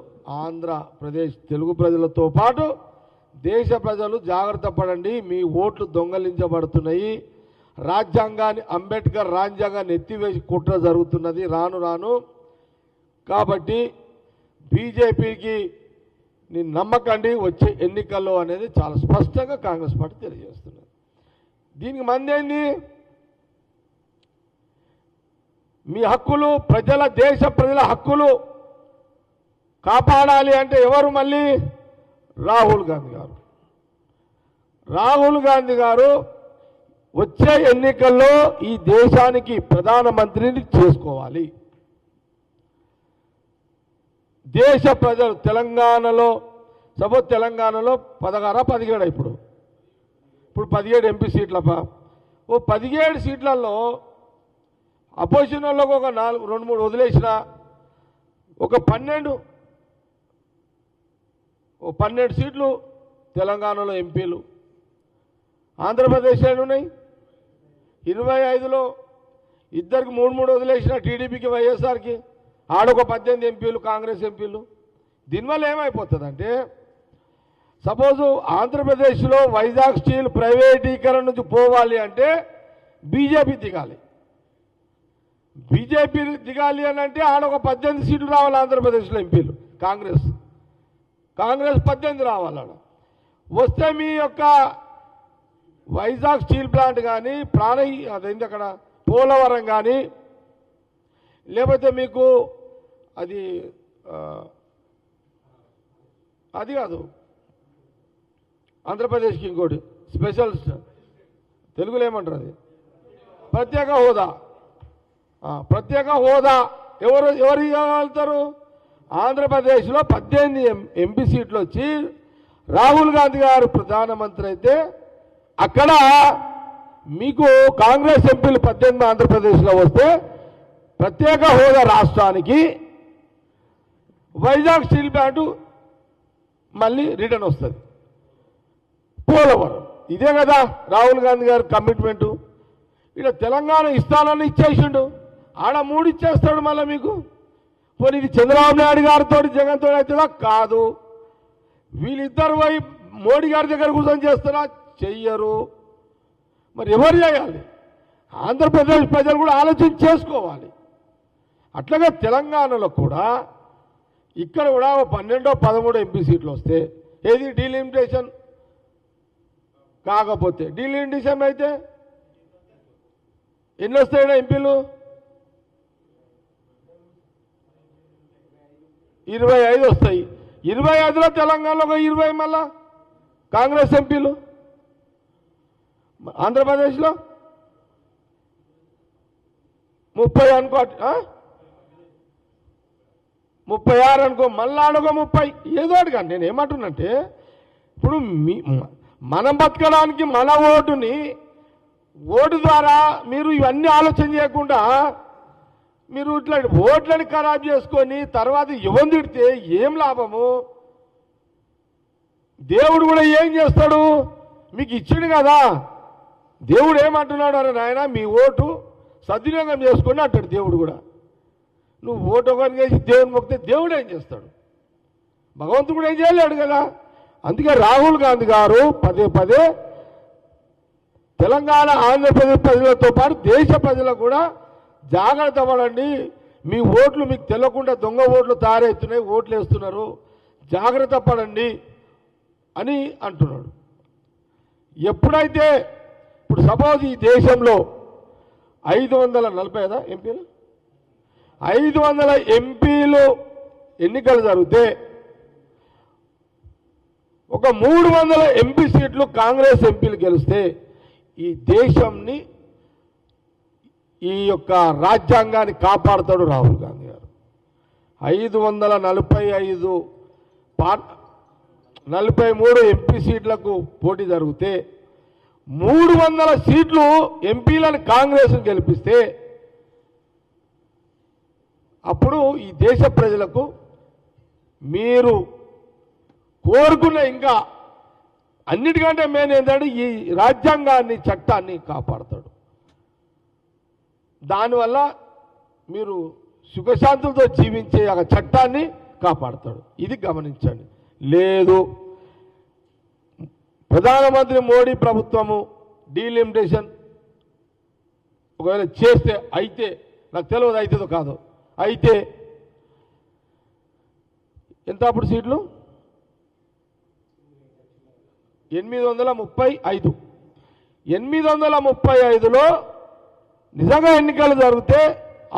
ఆంధ్రప్రదేశ్ తెలుగు ప్రజలతో పాటు దేశ ప్రజలు జాగ్రత్త పడండి. మీ ఓట్లు దొంగలించబడుతున్నాయి. రాజ్యాంగాన్ని, అంబేద్కర్ రాజ్యాంగాన్ని ఎత్తివేసి కుట్ర జరుగుతున్నది రాను. కాబట్టి బీజేపీకి నమ్మకండి వచ్చే ఎన్నికల్లో అనేది చాలా స్పష్టంగా కాంగ్రెస్ పార్టీ తెలియజేస్తున్నది. దీనికి మందేంది? మీ హక్కులు, దేశ ప్రజల హక్కులు కాపాడాలి అంటే ఎవరు? మళ్ళీ రాహుల్ గాంధీ గారు వచ్చే ఎన్నికల్లో ఈ దేశానికి ప్రధానమంత్రిని చేసుకోవాలి. దేశ ప్రజలు తెలంగాణలో 16-17 ఇప్పుడు 17 ఎంపీ సీట్లపా. ఓ 17 సీట్లలో అపోజిషన్ వాళ్ళకు ఒక 2-3 వదిలేసిన ఒక 12 సీట్లు తెలంగాణలో ఎంపీలు. ఆంధ్రప్రదేశ్లో ఉన్నాయి 25లో ఇద్దరికి 3-3 వదిలేసిన టీడీపీకి, వైఎస్ఆర్కి. ఆడొక 18 ఎంపీలు కాంగ్రెస్ ఎంపీలు. దీనివల్ల ఏమైపోతుందంటే సపోజు ఆంధ్రప్రదేశ్లో వైజాగ్ స్టీల్ ప్రైవేటీకరణ నుంచి పోవాలి అంటే బీజేపీ దిగాలి. బీజేపీ దిగాలి అని అంటే ఆడ ఒక 18 సీట్లు రావాలి ఆంధ్రప్రదేశ్లో ఎంపీలు. కాంగ్రెస్ 18 రావాలి. ఆడ వస్తే మీ యొక్క వైజాగ్ స్టీల్ ప్లాంట్ కానీ అదేంటి అక్కడ పోలవరం కానీ లేకపోతే మీకు అది కాదు ఆంధ్రప్రదేశ్కి ఇంకోటి స్పెషల్ తెలుగులో ఏమంటారు అది ప్రత్యేక హోదా ఎవరు ఇవ్వగలుగుతారు? ఆంధ్రప్రదేశ్లో 18 ఎంపీ సీట్లు వచ్చి రాహుల్ గాంధీ గారు ప్రధానమంత్రి అయితే అక్కడ మీకు కాంగ్రెస్ ఎంపీలు 18 ఆంధ్రప్రదేశ్లో వస్తే ప్రత్యేక హోదా రాష్ట్రానికి వైజాగ్ స్టీల్ ప్లాంట్ మళ్ళీ రిటర్న్ వస్తుంది. పోలవరం ఇదే కదా రాహుల్ గాంధీ గారి కమిట్మెంటు. ఇక్కడ తెలంగాణ ఇస్తానని ఇచ్చేసిండు, ఆడ 3 ఇచ్చేస్తాడు మళ్ళీ మీకు. పోనీ ఇది చంద్రబాబు నాయుడు గారితో జగన్తో అవుతుందా? కాదు. వీళ్ళిద్దరు పోయి మోడీ గారి దగ్గర కూర్చొని చేస్తారా? చెయ్యరు. మరి ఎవరు చేయాలి? ఆంధ్రప్రదేశ్ ప్రజలు కూడా ఆలోచన చేసుకోవాలి. అట్లాగే తెలంగాణలో కూడా ఇక్కడ కూడా 12-13 ఎంపీ సీట్లు వస్తే ఏది డీలిమిటేషన్ కాకపోతే డీలిమిటేషన్ అయితే ఎన్ని వస్తాయి ఎంపీలు? 25 వస్తాయి. 25లో తెలంగాణలో ఒక 20 మళ్ళా కాంగ్రెస్ ఎంపీలు. ఆంధ్రప్రదేశ్లో 30 అనుకో, 36 అనుకో, మళ్ళా అడుగు 30 ఏదో అడిగా. నేను ఏమంటున్నంటే ఇప్పుడు మనం బతకడానికి మన ఓటు ద్వారా మీరు ఇవన్నీ ఆలోచన చేయకుండా మీరు ఇట్లా ఓట్లని ఖరాబ్ చేసుకొని తర్వాత యువని తిడితే ఏం లాభము? దేవుడు కూడా ఏం చేస్తాడు? మీకు ఇచ్చిండు కదా. దేవుడు ఏమంటున్నాడు? అరే నాయన మీ ఓటు సద్వినియోగం చేసుకొని అంటాడు దేవుడు కూడా. నువ్వు ఓటు ఒకరికి వేసి దేవుని మొక్కితే దేవుడు ఏం చేస్తాడు? భగవంతుడు కూడా ఏం చేయలేడు కదా. అందుకే రాహుల్ గాంధీ గారు పదే తెలంగాణ ఆంధ్రప్రదేశ్ ప్రజలతో పాటు దేశ ప్రజలకు కూడా జాగ్రత్త పడండి, మీ ఓట్లు మీకు తెలియకుండా దొంగ ఓట్లు తయారవుతున్నాయి, ఓట్లు వేస్తున్నారు, జాగ్రత్త పడండి అని అంటున్నాడు. ఎప్పుడైతే ఇప్పుడు సపోజ్ ఈ దేశంలో 540 ఎంపీలు 500 ఎంపీలు ఎన్నికలు జరిగితే ఒక 300 ఎంపీ సీట్లు కాంగ్రెస్ ఎంపీలు గెలిస్తే ఈ దేశంని ఈ యొక్క రాజ్యాంగాన్ని కాపాడుతాడు రాహుల్ గాంధీ గారు. 543 ఎంపీ సీట్లకు పోటీ జరిగితే 300 సీట్లు ఎంపీలను కాంగ్రెస్ను గెలిపిస్తే అప్పుడు ఈ దేశ ప్రజలకు మీరు కోరుకున్న ఇంకా అన్నిటికంటే మెయిన్ ఏంటంటే ఈ రాజ్యాంగాన్ని చట్టాన్ని కాపాడతాడు. దానివల్ల మీరు సుఖశాంతులతో జీవించే ఆ చట్టాన్ని కాపాడతాడు. ఇది గమనించండి. లేదు ప్రధానమంత్రి మోడీ ప్రభుత్వము డీలిమిటేషన్ ఒకవేళ చేస్తే అయితే నాకు తెలియదు అవుతుందో కాదో, అయితే ఎంత అప్పుడు సీట్లు 835. 835లో నిజంగా ఎన్నికలు జరిగితే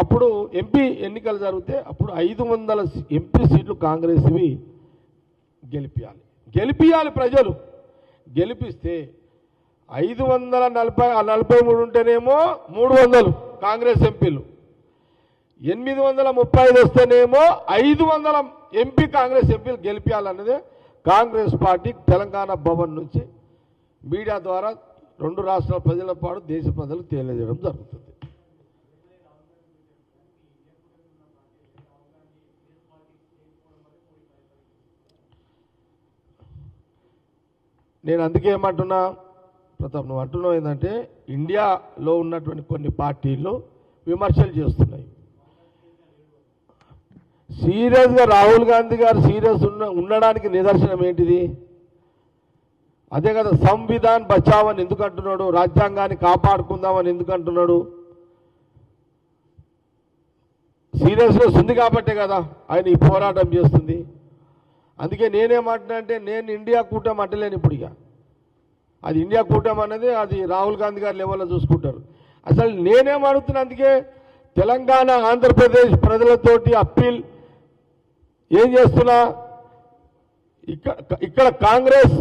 అప్పుడు ఎంపీ ఎన్నికలు జరిగితే అప్పుడు 500 ఎంపీ సీట్లు కాంగ్రెస్వి గెలిపియాలి ప్రజలు. గెలిపిస్తే 543 ఉంటేనేమో 300 కాంగ్రెస్ ఎంపీలు, 835 వస్తేనేమో 500 ఎంపీ కాంగ్రెస్ ఎంపీలు గెలిపించాలన్నదే కాంగ్రెస్ పార్టీ తెలంగాణ భవన్ నుంచి మీడియా ద్వారా 2 రాష్ట్రాల ప్రజల పాటు దేశ ప్రజలకు తెలియజేయడం జరుగుతుంది. నేను అందుకే ఏమంటున్నా, ప్రతాప్ నువ్వు అంటున్నావు ఏంటంటే ఇండియాలో ఉన్నటువంటి కొన్ని పార్టీలు విమర్శలు చేస్తున్నాయి. సీరియస్గా రాహుల్ గాంధీ గారు సీరియస్ ఉండడానికి నిదర్శనం ఏంటిది? అదే కదా, సంవిధాన్ బచావ్ అని ఎందుకు అంటున్నాడు, రాజ్యాంగాన్ని కాపాడుకుందామని ఎందుకు అంటున్నాడు? సీరియస్నెస్ ఉంది కాబట్టే కదా ఆయన ఈ పోరాటం చేస్తుంది. అందుకే నేనేమంటున్నా అంటే, నేను ఇండియా కూటమి అంటలేను ఇప్పుడు. ఇక అది ఇండియా కూటమి అనేది అది రాహుల్ గాంధీ గారి లెవెల్లో చూసుకుంటారు. అసలు నేనేమడుగుతున్నా, అందుకే తెలంగాణ ఆంధ్రప్రదేశ్ ప్రజలతోటి అప్పీల్ ఏం చేస్తున్నా, ఇక్కడ కాంగ్రెస్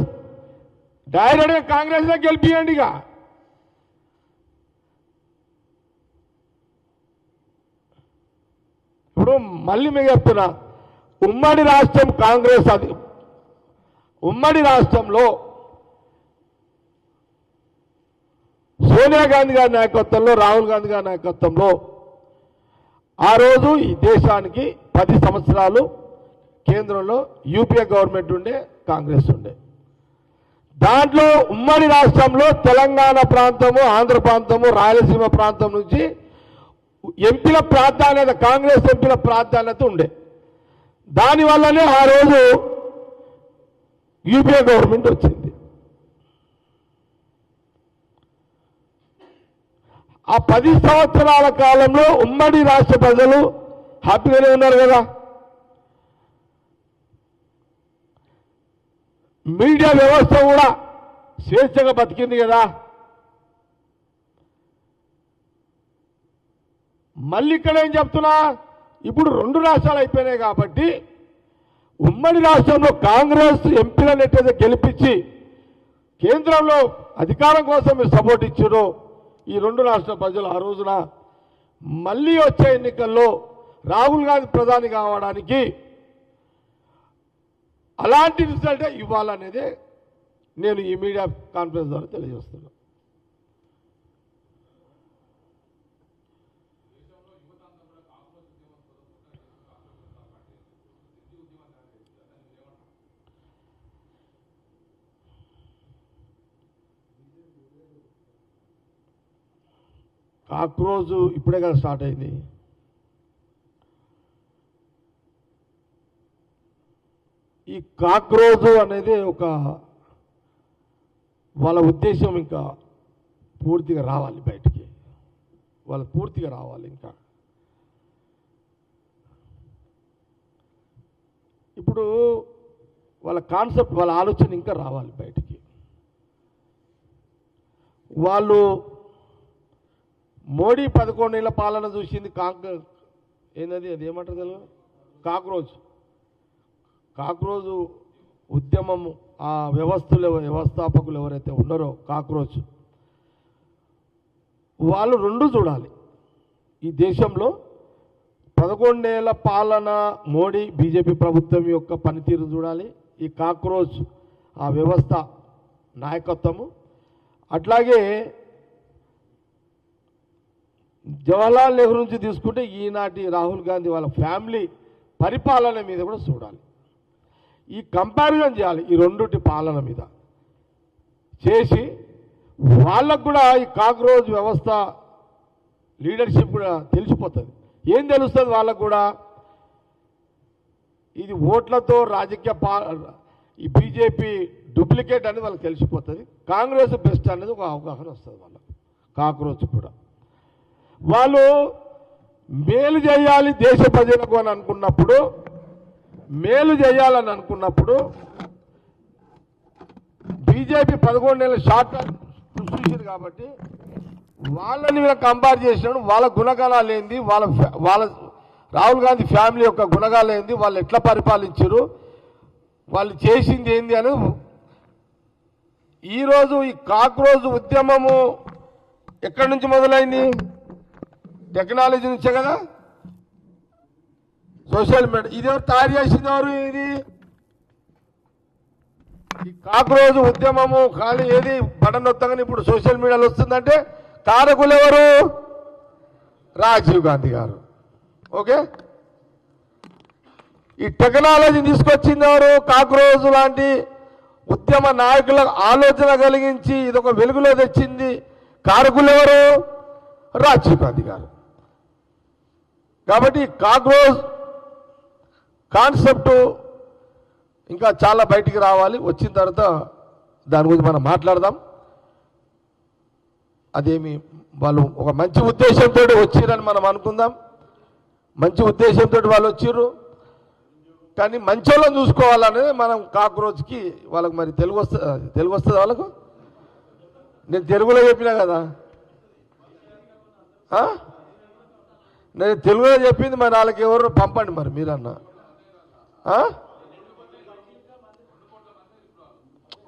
డైరెక్ట్గా కాంగ్రెస్లో గెలిపియండి. ఇక ఇప్పుడు మళ్ళీ మీకు చెప్తున్నా, ఉమ్మడి రాష్ట్రం కాంగ్రెస్, అది ఉమ్మడి రాష్ట్రంలో సోనియా గాంధీ గారి నాయకత్వంలో, రాహుల్ గాంధీ గారి నాయకత్వంలో ఆ రోజు ఈ దేశానికి 10 సంవత్సరాలు కేంద్రంలో యూపీఏ గవర్నమెంట్ ఉండే, కాంగ్రెస్ ఉండే. దాంట్లో ఉమ్మడి రాష్ట్రంలో తెలంగాణ ప్రాంతము, ఆంధ్ర ప్రాంతము, రాయలసీమ ప్రాంతం నుంచి ఎంపీల ప్రాధాన్యత, కాంగ్రెస్ ఎంపీల ప్రాధాన్యత ఉండే. దానివల్లనే ఆ రోజు యూపీఏ గవర్నమెంట్ వచ్చింది. ఆ 10 సంవత్సరాల కాలంలో ఉమ్మడి రాష్ట్ర ప్రజలు హ్యాపీగానే ఉన్నారు కదా. మీడియా వ్యవస్థ కూడా స్వేచ్ఛగా బతికింది కదా. మళ్ళీ ఇక్కడ ఏం చెప్తున్నా, ఇప్పుడు 2 రాష్ట్రాలు అయిపోయినాయి కాబట్టి ఉమ్మడి రాష్ట్రంలో కాంగ్రెస్ ఎంపీలను ఎట్లయితే గెలిపించి కేంద్రంలో అధికారం కోసం మీరు సపోర్ట్ ఇచ్చారో, ఈ 2 రాష్ట్ర ప్రజలు ఆ రోజున మళ్ళీ వచ్చే ఎన్నికల్లో రాహుల్ గాంధీ ప్రధాని కావడానికి అలాంటి రిజల్టే ఇవ్వాలనేదే నేను ఈ మీడియా కాన్ఫరెన్స్ ద్వారా తెలియజేస్తున్నాను. కాక్రోజ్ ఇప్పుడే కదా స్టార్ట్ అయింది. ఈ కాక్రోజ్ అనేది ఒక వాళ్ళ ఉద్దేశం ఇంకా పూర్తిగా రావాలి బయటికి, వాళ్ళు పూర్తిగా రావాలి. ఇంకా ఇప్పుడు వాళ్ళ కాన్సెప్ట్, వాళ్ళ ఆలోచన ఇంకా రావాలి బయటికి. వాళ్ళు మోడీ 11 ఏళ్ల పాలన చూసింది, ఏంటది, అది ఏమంటారు తెలుగు, కాక్రోజు ఉద్యమము, ఆ వ్యవస్థాపకులు ఎవరైతే ఉన్నారో కాక్రోజ్, వాళ్ళు 2 చూడాలి. ఈ దేశంలో 11 ఏళ్ల పాలన మోడీ బీజేపీ ప్రభుత్వం యొక్క పనితీరు చూడాలి, ఈ కాక్రోజ్ ఆ వ్యవస్థ నాయకత్వము. అట్లాగే జవహర్లాల్ నెహ్రూ నుంచి తీసుకుంటే ఈనాటి రాహుల్ గాంధీ వాళ్ళ ఫ్యామిలీ పరిపాలన మీద కూడా చూడాలి. ఈ కంపారిజన్ చేయాలి ఈ 2 పాలన మీద చేసి, వాళ్ళకు కూడా ఈ కాక్రోజ్ వ్యవస్థ లీడర్షిప్ కూడా తెలిసిపోతుంది. ఏం తెలుస్తుంది వాళ్ళకు కూడా, ఇది ఓట్లతో రాజకీయ ఈ బీజేపీ డూప్లికేట్ అనేది వాళ్ళకి తెలిసిపోతుంది. కాంగ్రెస్ బెస్ట్ అనేది ఒక అవగాహన వస్తుంది వాళ్ళకు. కాక్రోజ్ కూడా వాళ్ళు మేలు చేయాలి దేశ ప్రజలకు అని అనుకున్నప్పుడు, మేలు చేయాలని అనుకున్నప్పుడు బీజేపీ 11 ఏళ్ళ షార్ట్ చూసింది కాబట్టి వాళ్ళని వీళ్ళకి కంపేర్ చేసినప్పుడు వాళ్ళ గుణగణాలు ఏంది, వాళ్ళ రాహుల్ గాంధీ ఫ్యామిలీ యొక్క గుణగాలు ఏంది, వాళ్ళు ఎట్లా పరిపాలించారు, వాళ్ళు చేసింది ఏంది అనేది. ఈరోజు ఈ కాక్రోజ్ ఉద్యమము ఎక్కడి నుంచి మొదలైంది? టెక్నాలజీ నుంచే కదా, సోషల్ మీడియా. ఇదేవారు తయారు చేసింది, ఎవరు ఇది? ఈ కాక్రోజ్ ఉద్యమము ఖాళీ ఏది బటన్ నొత్తగానే ఇప్పుడు సోషల్ మీడియాలో వస్తుందంటే కారకులు ఎవరు? రాజీవ్ గాంధీ గారు. ఓకే, ఈ టెక్నాలజీని తీసుకొచ్చింది ఎవరు? కాక్రోజ్ లాంటి ఉద్యమ నాయకుల ఆలోచన కలిగించి ఇదొక వెలుగులో తెచ్చింది కారకులు ఎవరు? రాజీవ్ గాంధీ గారు. కాబట్టి కాక్రోజ్ కాన్సెప్ట్ ఇంకా చాలా బయటికి రావాలి. వచ్చిన తర్వాత దాని గురించి మనం మాట్లాడదాం. అదేమి వాళ్ళు ఒక మంచి ఉద్దేశంతో వచ్చిరని మనం అనుకుందాం. మంచి ఉద్దేశంతో వాళ్ళు వచ్చిర్రు, కానీ మంచోళ్ళని చూసుకోవాలనేది మనం కాక్రోచ్కి వాళ్ళకి మరి తెలుగు వస్తుంది వాళ్ళకు. నేను తెలుగులో చెప్పినా కదా, నేను తెలుగులో చెప్పింది మరి వాళ్ళకి ఎవరు పంపండి మరి మీరన్నా.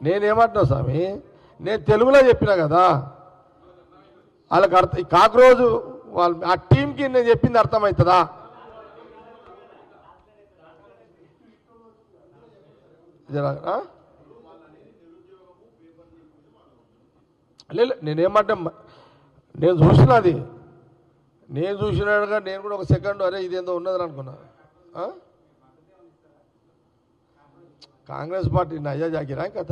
నేనేమంటున్నా స్వామి, నేను తెలుగులో చెప్పినా కదా వాళ్ళకి అర్థం. కాక్రోజు వాళ్ళు ఆ టీంకి నేను చెప్పింది అర్థమవుతుందా? లేదు, నేనేమంటే నేను చూసినది, నేను చూసినాడుగా నేను కూడా ఒక సెకండ్ అరే ఇదేందో ఉన్నదని అనుకున్నా. కాంగ్రెస్ పార్టీ నయ్యా జాగిరా కథ.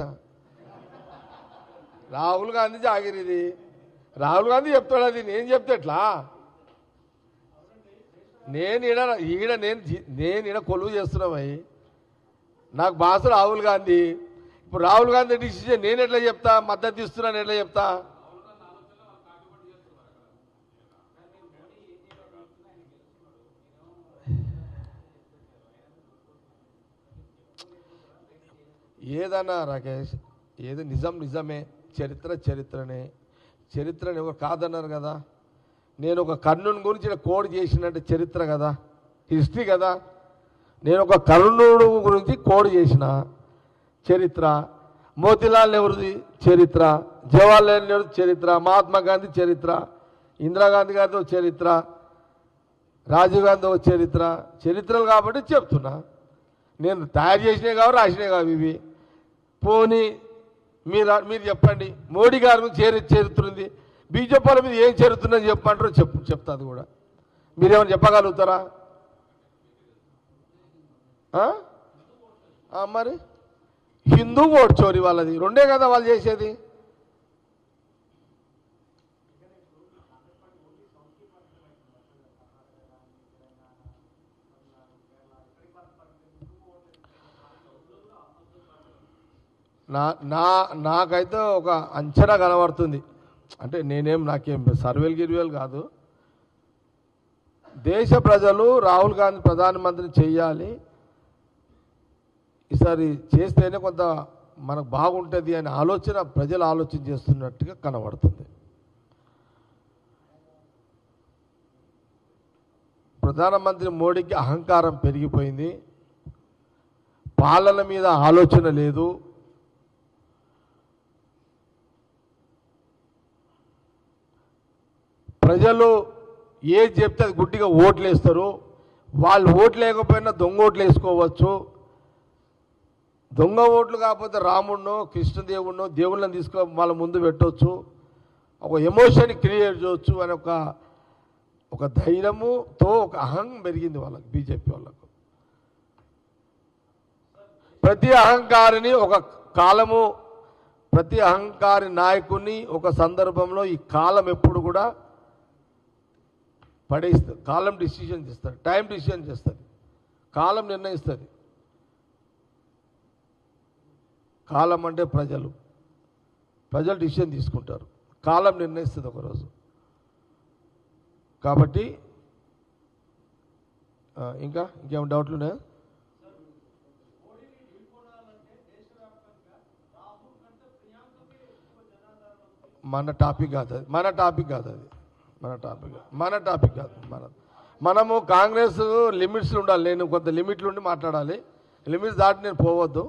రాహుల్ గాంధీ జాగిరి ఇది. రాహుల్ గాంధీ చెప్తాడు, అది నేను చెప్తే ఎట్లా? నేను ఈడ కొలువు చేస్తున్నామై నాకు భాష రాహుల్ గాంధీ. ఇప్పుడు రాహుల్ గాంధీ డిసిజన్ నేను ఎట్లా చెప్తా? మద్దతు ఇస్తున్నాను ఎట్లా చెప్తా? ఏదన్నా రాకేష్, ఏది నిజం నిజమే, చరిత్ర చరిత్రనే. చరిత్రని ఎవరు కాదన్నారు కదా. నేను ఒక కర్ణుని గురించి కోడ్ చేసినట్టు చరిత్ర కదా, హిస్టరీ కదా. నేను ఒక కర్ణుడు గురించి కోడ్ చేసిన చరిత్ర. మోతీలాల్ నెహ్రూది చరిత్ర, జవహర్లాల్ నెహ్రూ చరిత్ర, మహాత్మా గాంధీ చరిత్ర, ఇందిరాగాంధీ గారితో చరిత్ర, రాజీవ్ గాంధీ చరిత్ర. చరిత్రలు కాబట్టి చెప్తున్నా. నేను తయారు చేసినవి కావు, రాసినవి కావు ఇవి. పోనీ మీరు చెప్పండి, మోడీ గారి గురించి చరిత్ర ఉంది, బీజేపీ వాళ్ళ మీద ఏం చరిత్ర ఉందని చెప్పమంటారో చెప్తా. అది కూడా మీరేమైనా చెప్పగలుగుతారా? మరి హిందూ ఓట్ చోరీ వాళ్ళది, రెండే కదా వాళ్ళు చేసేది. నాకైతే ఒక అంచనా కనబడుతుంది. అంటే నాకేం సర్వేలు గిర్వేలు కాదు. దేశ ప్రజలు రాహుల్ గాంధీ ప్రధానమంత్రిని చెయ్యాలి, ఈసారి చేస్తేనే కొంత మనకు బాగుంటుంది అనే ఆలోచన ప్రజలు ఆలోచన చేస్తున్నట్టుగా కనబడుతుంది. ప్రధానమంత్రి మోడీకి అహంకారం పెరిగిపోయింది, పాలన మీద ఆలోచన లేదు. ప్రజలు ఏది చెప్తే అది గుడ్డిగా ఓట్లు వేస్తారు. వాళ్ళు ఓట్లు లేకపోయినా దొంగ ఓట్లు వేసుకోవచ్చు. దొంగ ఓట్లు కాకపోతే రాముడినో కృష్ణదేవుడినో దేవుళ్ళని వాళ్ళ ముందు పెట్టవచ్చు, ఒక ఎమోషన్ క్రియేట్ చేయవచ్చు అని ఒక ధైర్యముతో ఒక అహం పెరిగింది వాళ్ళకి, బీజేపీ వాళ్ళకు. ప్రతి అహంకారిని ఒక కాలము, ప్రతి అహంకారి నాయకుడిని ఒక సందర్భంలో ఈ కాలం ఎప్పుడు కూడా పడేస్తుంది. కాలం డిసిషన్ చేస్తుంది, టైం డిసిషన్ చేస్తుంది, కాలం నిర్ణయిస్తుంది. కాలం అంటే ప్రజలు డిసిషన్ తీసుకుంటారు, కాలం నిర్ణయిస్తుంది ఒకరోజు. కాబట్టి ఇంకేమైనా డౌట్లు ఉన్నాయా? మన టాపిక్ కాదు అది. మనము కాంగ్రెస్ లిమిట్స్ ఉండాలి. నేను కొంత లిమిట్లు ఉండి మాట్లాడాలి, లిమిట్స్ దాటి నేను పోవద్దు.